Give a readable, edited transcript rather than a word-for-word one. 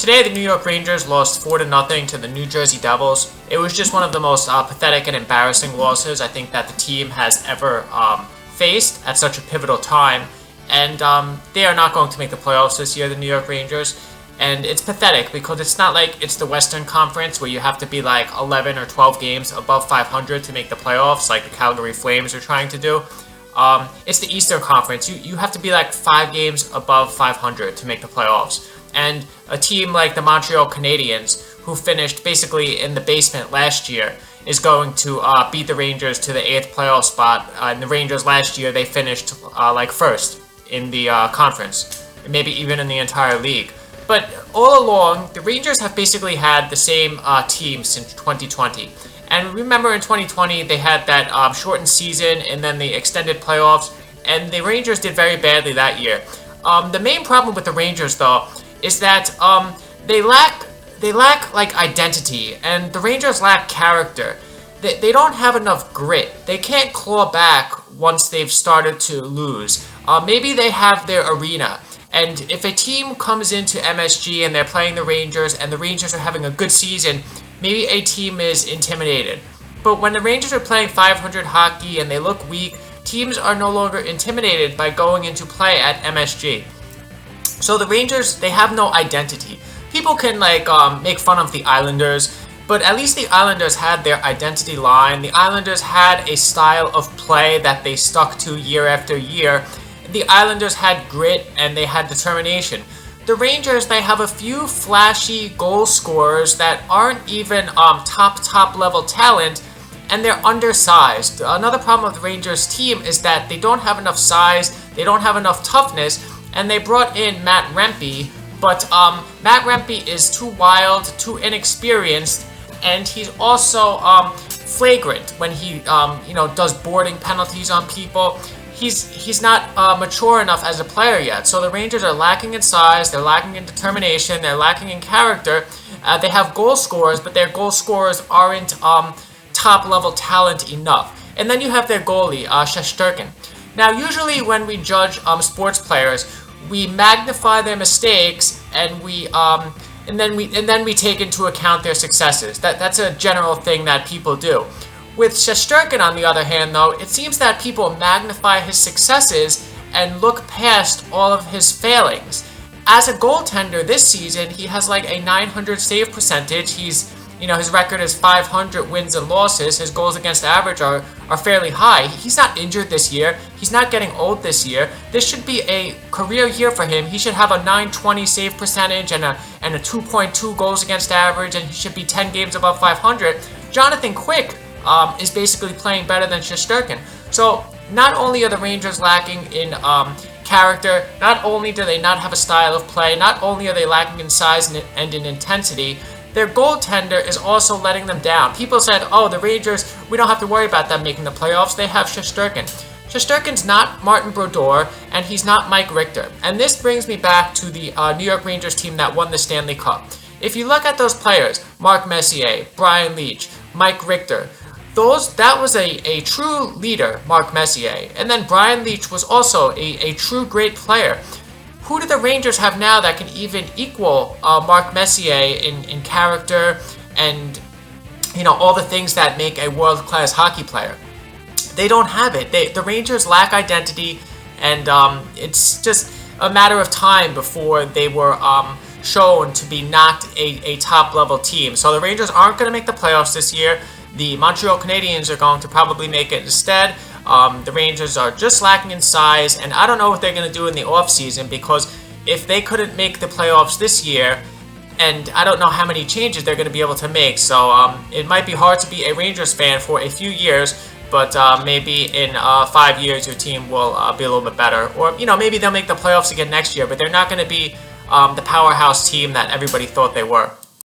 Today, the New York Rangers lost 4-0 to the New Jersey Devils. It was just one of the most pathetic and embarrassing losses I think that the team has ever faced at such a pivotal time. And they are not going to make the playoffs this year, the New York Rangers. And it's pathetic because it's not like it's the Western Conference where you have to be like 11 or 12 games above 500 to make the playoffs like the Calgary Flames are trying to do. It's the Eastern Conference. You have to be like 5 games above 500 to make the playoffs. And a team like the Montreal Canadiens, who finished basically in the basement last year, is going to beat the Rangers to the 8th playoff spot. And the Rangers last year, they finished like first in the conference, maybe even in the entire league. But all along, the Rangers have basically had the same team since 2020. And remember in 2020, they had that shortened season and then the extended playoffs, and the Rangers did very badly that year. The main problem with the Rangers, though, is that they lack like identity, and the Rangers lack character. They don't have enough grit. They can't claw back once they've started to lose. Maybe they have their arena. And if a team comes into MSG and they're playing the Rangers and the Rangers are having a good season, maybe a team is intimidated. But when the Rangers are playing 500 hockey and they look weak, teams are no longer intimidated by going into play at MSG. So the Rangers, they have no identity. People can like make fun of the Islanders, but at least the Islanders had their identity line. The Islanders had a style of play that they stuck to year after year. The Islanders had grit and they had determination. The Rangers, they have a few flashy goal scorers that aren't even top level talent, and they're undersized. Another problem with the Rangers team is that they don't have enough size, they don't have enough toughness, and they brought in Matt Rempe, but Matt Rempe is too wild, too inexperienced, and he's also flagrant when he does boarding penalties on people. He's not mature enough as a player yet. So the Rangers are lacking in size, they're lacking in determination, they're lacking in character. They have goal scorers, but their goal scorers aren't top-level talent enough. And then you have their goalie, Shesterkin. Now, usually when we judge sports players, we magnify their mistakes and then we take into account their successes. That's a general thing that people do. With Shesterkin, on the other hand, though, it seems that people magnify his successes and look past all of his failings. As a goaltender this season, he has like a 900 save percentage. His record is 500 wins and losses. His goals against average are fairly high. He's not injured this year. He's not getting old this year. This should be a career year for him. He should have a 920 save percentage and a 2.2 goals against average, and he should be 10 games above 500. Jonathan Quick is basically playing better than Shesterkin. So not only are the Rangers lacking in character, not only do they not have a style of play, not only are they lacking in size and in intensity, their goaltender is also letting them down. People said, oh, the Rangers, we don't have to worry about them making the playoffs. They have Shesterkin. Shesterkin's not Martin Brodeur, and he's not Mike Richter. And this brings me back to the New York Rangers team that won the Stanley Cup. If you look at those players, Mark Messier, Brian Leetch, Mike Richter, that was a true leader, Mark Messier. And then Brian Leetch was also a true great player. Who do the Rangers have now that can even equal Mark Messier in character and, all the things that make a world-class hockey player? They don't have it. The Rangers lack identity, and it's just a matter of time before they were shown to be not a top-level team. So the Rangers aren't going to make the playoffs this year. The Montreal Canadiens are going to probably make it instead. The Rangers are just lacking in size, and I don't know what they're going to do in the offseason, because if they couldn't make the playoffs this year, and I don't know how many changes they're going to be able to make, so it might be hard to be a Rangers fan for a few years, but maybe in 5 years your team will be a little bit better. Or, maybe they'll make the playoffs again next year, but they're not going to be the powerhouse team that everybody thought they were.